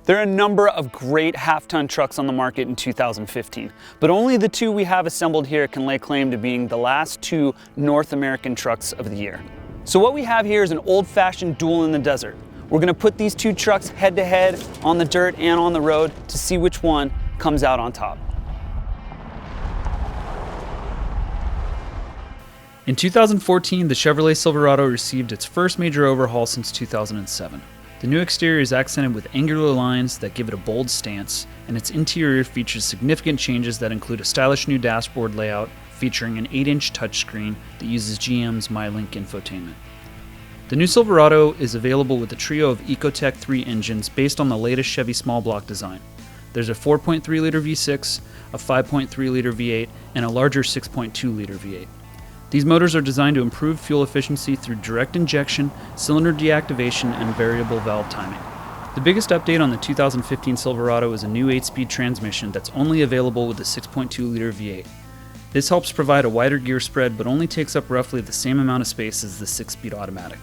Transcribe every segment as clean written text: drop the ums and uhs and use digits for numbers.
There are a number of great half-ton trucks on the market in 2015, but only the two we have assembled here can lay claim to being the last two North American trucks of the year. So what we have here is an old-fashioned duel in the desert. We're going to put these two trucks head-to-head on the dirt and on the road to see which one comes out on top. In 2014, the Chevrolet Silverado received its first major overhaul since 2007. The new exterior is accented with angular lines that give it a bold stance, and its interior features significant changes that include a stylish new dashboard layout featuring an 8-inch touchscreen that uses GM's MyLink infotainment. The new Silverado is available with a trio of Ecotec 3 engines based on the latest Chevy small block design. There's a 4.3-liter V6, a 5.3-liter V8, and a larger 6.2-liter V8. These motors are designed to improve fuel efficiency through direct injection, cylinder deactivation, and variable valve timing. The biggest update on the 2015 Silverado is a new 8-speed transmission that's only available with the 6.2-liter V8. This helps provide a wider gear spread but only takes up roughly the same amount of space as the 6-speed automatic.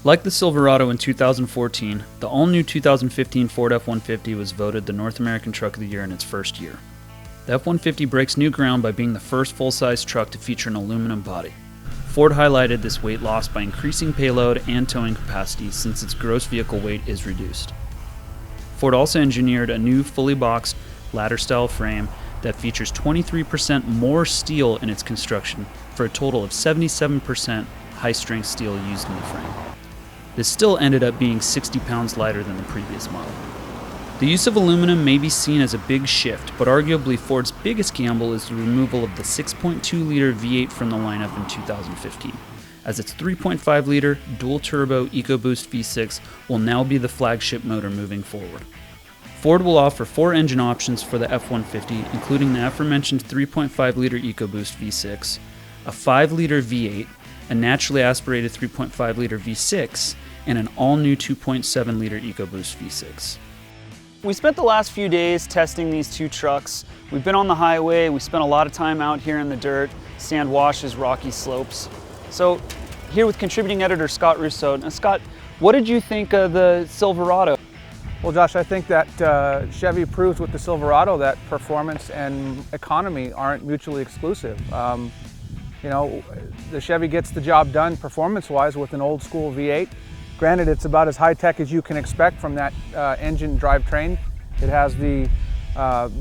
Like the Silverado in 2014, the all-new 2015 Ford F-150 was voted the North American Truck of the Year in its first year. The F-150 breaks new ground by being the first full-size truck to feature an aluminum body. Ford highlighted this weight loss by increasing payload and towing capacity since its gross vehicle weight is reduced. Ford also engineered a new fully boxed ladder-style frame that features 23% more steel in its construction for a total of 77% high-strength steel used in the frame. This still ended up being 60 pounds lighter than the previous model. The use of aluminum may be seen as a big shift, but arguably Ford's biggest gamble is the removal of the 6.2-liter V8 from the lineup in 2015, as its 3.5-liter dual-turbo EcoBoost V6 will now be the flagship motor moving forward. Ford will offer 4 engine options for the F-150, including the aforementioned 3.5-liter EcoBoost V6, a 5-liter V8, a naturally aspirated 3.5-liter V6, and an all-new 2.7-liter EcoBoost V6. We spent the last few days testing these two trucks. We've been on the highway, we spent a lot of time out here in the dirt, sand washes, rocky slopes. So here with contributing editor Scott Russo. Now Scott, what did you think of the Silverado? Well Josh, I think that Chevy proves with the Silverado that performance and economy aren't mutually exclusive. You know, the Chevy gets the job done performance-wise with an old school V8. Granted, it's about as high-tech as you can expect from that engine drivetrain. It has the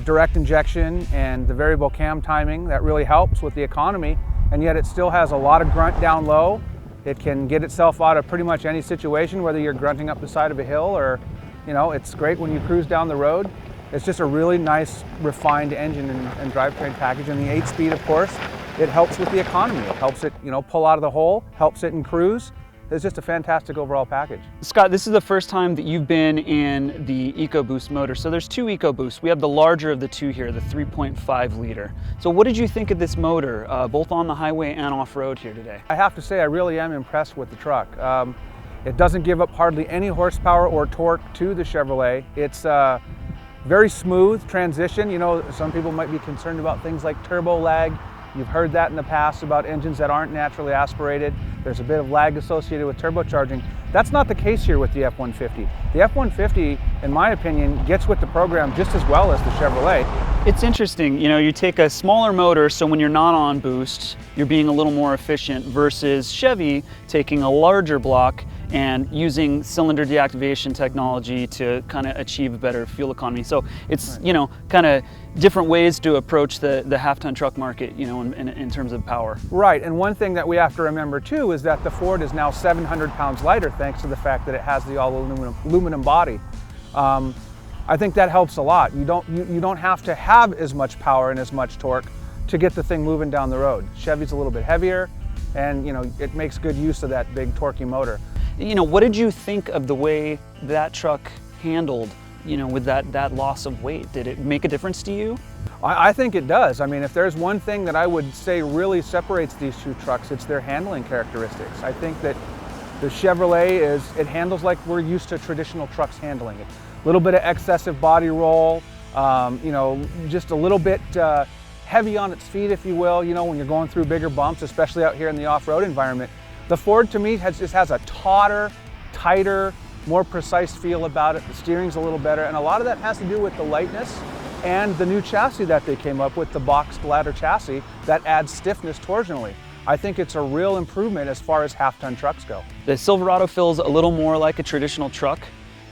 direct injection and the variable cam timing that really helps with the economy, and yet it still has a lot of grunt down low. It can get itself out of pretty much any situation, whether you're grunting up the side of a hill or, you know, it's great when you cruise down the road. It's just a really nice, refined engine and drivetrain package, and the 8-speed, of course, it helps with the economy. It helps it, you know, pull out of the hole, helps it in cruise. It's just a fantastic overall package. Scott, this is the first time that you've been in the EcoBoost motor. So there's two EcoBoosts. We have the larger of the two here, the 3.5 liter. So what did you think of this motor, both on the highway and off-road here today? I have to say I really am impressed with the truck. It doesn't give up hardly any horsepower or torque to the Chevrolet. It's a very smooth transition. You know, some people might be concerned about things like turbo lag. You've heard that in the past about engines that aren't naturally aspirated. There's a bit of lag associated with turbocharging. That's not the case here with the F-150. The F-150, in my opinion, gets with the program just as well as the Chevrolet. It's interesting, you know, you take a smaller motor, so when you're not on boost, you're being a little more efficient, versus Chevy taking a larger block and using cylinder deactivation technology to kind of achieve a better fuel economy. So it's, you know, kind of different ways to approach the half-ton truck market, you know, in terms of power. Right, and one thing that we have to remember too is that the Ford is now 700 pounds lighter thanks to the fact that it has the all aluminum body. I think that helps a lot. You don't have to have as much power and as much torque to get the thing moving down the road. Chevy's a little bit heavier, and you know, it makes good use of that big torquey motor. You know, what did you think of the way that truck handled, you know, with that loss of weight? Did it make a difference to you? I think it does. I mean, if there's one thing that I would say really separates these two trucks, it's their handling characteristics. I think that the Chevrolet it handles like we're used to traditional trucks handling it. A little bit of excessive body roll, you know, just a little bit heavy on its feet, if you will, you know, when you're going through bigger bumps, especially out here in the off-road environment. The Ford, to me, just has a tauter, tighter, more precise feel about it. The steering's a little better, and a lot of that has to do with the lightness and the new chassis that they came up with, the boxed ladder chassis that adds stiffness torsionally. I think it's a real improvement as far as half-ton trucks go. The Silverado feels a little more like a traditional truck.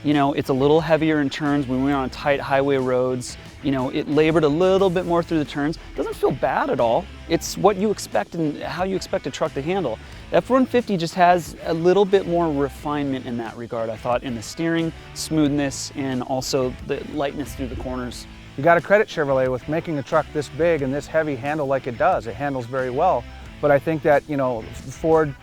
You know, it's a little heavier in turns when we're on tight highway roads. You know, it labored a little bit more through the turns. Doesn't feel bad at all. It's what you expect and how you expect a truck to handle. The F-150 just has a little bit more refinement in that regard, I thought, in the steering, smoothness, and also the lightness through the corners. You got to credit Chevrolet with making a truck this big and this heavy handle like it does. It handles very well. But I think that, you know, Ford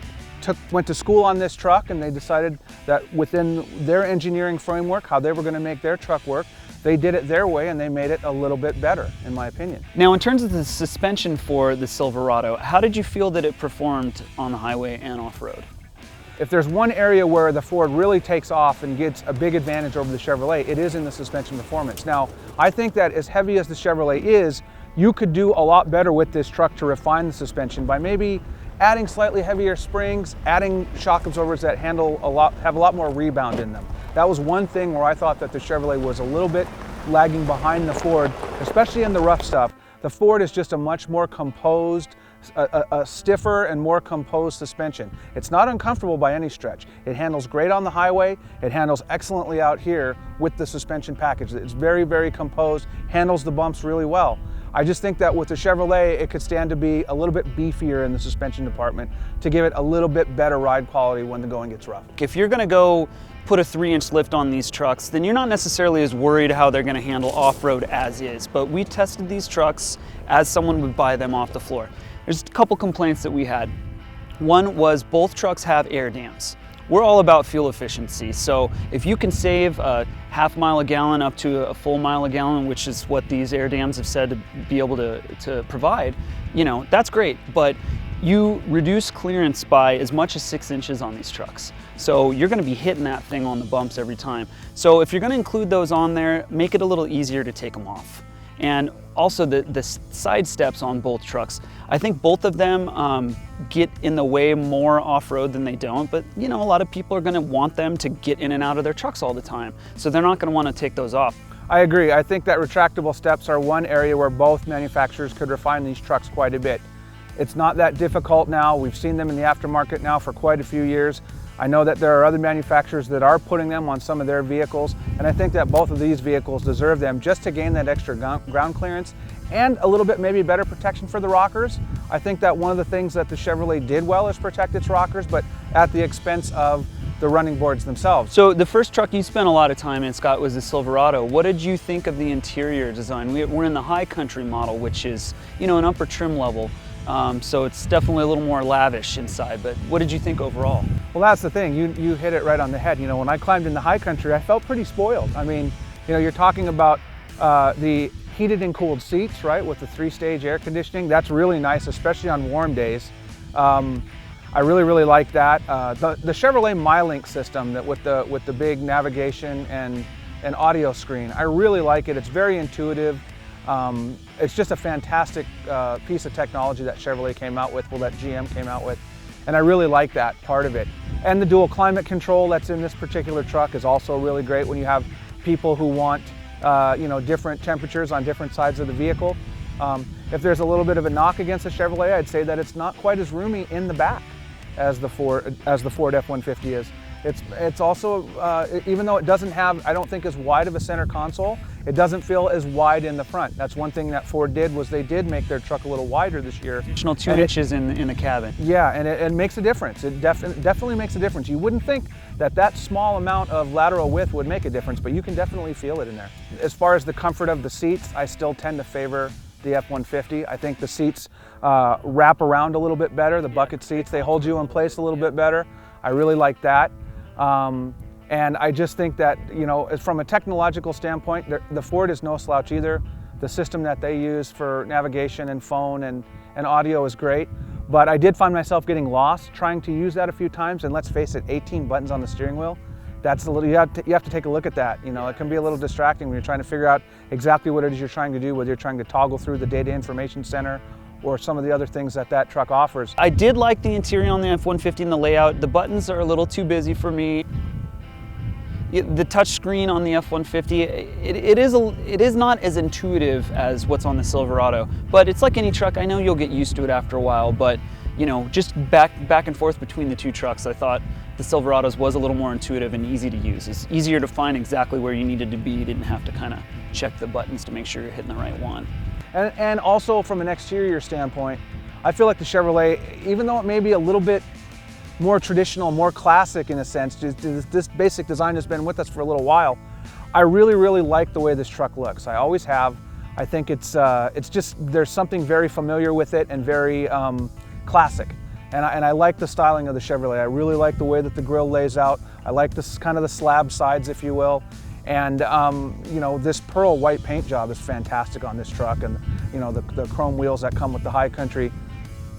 went to school on this truck, and they decided that within their engineering framework, how they were going to make their truck work, they did it their way, and they made it a little bit better, in my opinion. Now, in terms of the suspension for the Silverado, how did you feel that it performed on the highway and off-road? If there's one area where the Ford really takes off and gets a big advantage over the Chevrolet, it is in the suspension performance. Now, I think that as heavy as the Chevrolet is, you could do a lot better with this truck to refine the suspension by maybe adding slightly heavier springs, adding shock absorbers that have a lot more rebound in them. That was one thing where I thought that the Chevrolet was a little bit lagging behind the Ford, especially in the rough stuff. The Ford is just a much more composed, a stiffer and more composed suspension. It's not uncomfortable by any stretch. It handles great on the highway. It handles excellently out here with the suspension package. It's very, very composed, handles the bumps really well. I just think that with the Chevrolet, it could stand to be a little bit beefier in the suspension department to give it a little bit better ride quality when the going gets rough. If you're going to go put a 3-inch lift on these trucks, then you're not necessarily as worried how they're going to handle off-road as is. But we tested these trucks as someone would buy them off the floor. There's a couple complaints that we had. One was both trucks have air dams. We're all about fuel efficiency, so if you can save a half mile a gallon up to a full mile a gallon, which is what these air dams have said to be able to provide, you know, that's great, but you reduce clearance by as much as 6 inches on these trucks. So you're gonna be hitting that thing on the bumps every time. So if you're gonna include those on there, make it a little easier to take them off. And also the side steps on both trucks. I think both of them get in the way more off-road than they don't, but you know, a lot of people are gonna want them to get in and out of their trucks all the time. So they're not gonna wanna take those off. I agree. I think that retractable steps are one area where both manufacturers could refine these trucks quite a bit. It's not that difficult now. We've seen them in the aftermarket now for quite a few years. I know that there are other manufacturers that are putting them on some of their vehicles, and I think that both of these vehicles deserve them just to gain that extra ground clearance and a little bit maybe better protection for the rockers. I think that one of the things that the Chevrolet did well is protect its rockers, but at the expense of the running boards themselves. So the first truck you spent a lot of time in, Scott, was the Silverado. What did you think of the interior design? We're in the high country model, which is, you know, an upper trim level. So it's definitely a little more lavish inside, but what did you think overall? Well, that's the thing, you hit it right on the head. You know, when I climbed in the high country, I felt pretty spoiled. I mean, you know, you're talking about the heated and cooled seats, right, with the 3-stage air conditioning. That's really nice, especially on warm days. I really like that. The Chevrolet MyLink system that with the big navigation and audio screen, I really like it. It's very intuitive. It's just a fantastic piece of technology that Chevrolet came out with, well, that GM came out with, and I really like that part of it. And the dual climate control that's in this particular truck is also really great when you have people who want you know, different temperatures on different sides of the vehicle. If there's a little bit of a knock against the Chevrolet, I'd say that it's not quite as roomy in the back as the Ford F-150 is. It's also, even though it doesn't have, I don't think, as wide of a center console, it doesn't feel as wide in the front. That's one thing that Ford did, was they did make their truck a little wider this year. Additional 2 inches in the cabin. Yeah, and it makes a difference. It definitely makes a difference. You wouldn't think that small amount of lateral width would make a difference, but you can definitely feel it in there. As far as the comfort of the seats, I still tend to favor the F-150. I think the seats wrap around a little bit better. The bucket seats, they hold you in place a little bit better. I really like that. And I just think that, you know, from a technological standpoint, the Ford is no slouch either. The system that they use for navigation and phone and audio is great. But I did find myself getting lost trying to use that a few times, and let's face it, 18 buttons on the steering wheel. That's a little, you have to take a look at that. You know, it can be a little distracting when you're trying to figure out exactly what it is you're trying to do, whether you're trying to toggle through the data information center or some of the other things that truck offers. I did like the interior on the F-150 and the layout. The buttons are a little too busy for me. The touchscreen on the F-150, it is not as intuitive as what's on the Silverado, but it's like any truck. I know you'll get used to it after a while, but you know, just back and forth between the two trucks, I thought the Silverado's was a little more intuitive and easy to use. It's easier to find exactly where you needed to be. You didn't have to kind of check the buttons to make sure you're hitting the right one. And also from an exterior standpoint, I feel like the Chevrolet, even though it may be a little bit more traditional, more classic in a sense, this basic design has been with us for a little while, I really like the way this truck looks. I always have. I think it's just, there's something very familiar with it and very classic. And I like the styling of the Chevrolet. I really like the way that the grille lays out. I like this kind of the slab sides, if you will. And you know, this pearl white paint job is fantastic on this truck, and you know, the chrome wheels that come with the High Country.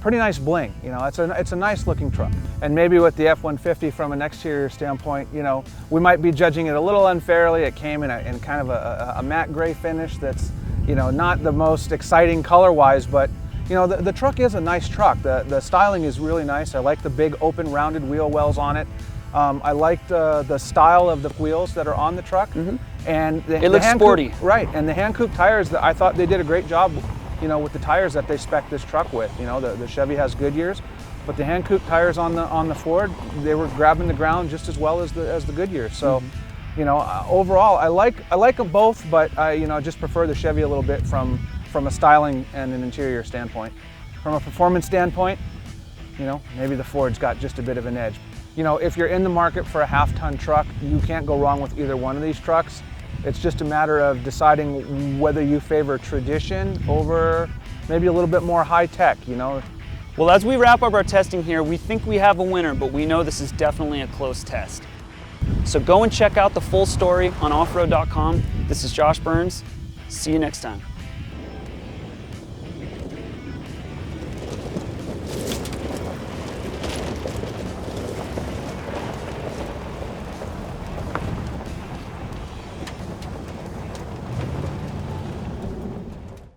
Pretty nice bling, you know, it's a nice looking truck. And maybe with the F-150 from an exterior standpoint, you know, we might be judging it a little unfairly. It came in kind of a matte gray finish that's, you know, not the most exciting color-wise, but you know, the truck is a nice truck. The styling is really nice. I like the big open rounded wheel wells on it. I like the style of the wheels that are on the truck. And it looks sporty. Right, and the hand coupe tires, I thought they did a great job, you know, with the tires that they spec this truck with. You know, the Chevy has Goodyears, but the hand coupe tires on the Ford, they were grabbing the ground just as well as the Goodyears. So, you know, overall, I like them both, but I, you know, just prefer the Chevy a little bit from a styling and an interior standpoint. From a performance standpoint, you know, maybe the Ford's got just a bit of an edge. You know, if you're in the market for a half-ton truck, you can't go wrong with either one of these trucks. It's just a matter of deciding whether you favor tradition over maybe a little bit more high-tech, you know. Well, as we wrap up our testing here, we think we have a winner, but we know this is definitely a close test. So go and check out the full story on Off-Road.com. This is Josh Burns. See you next time.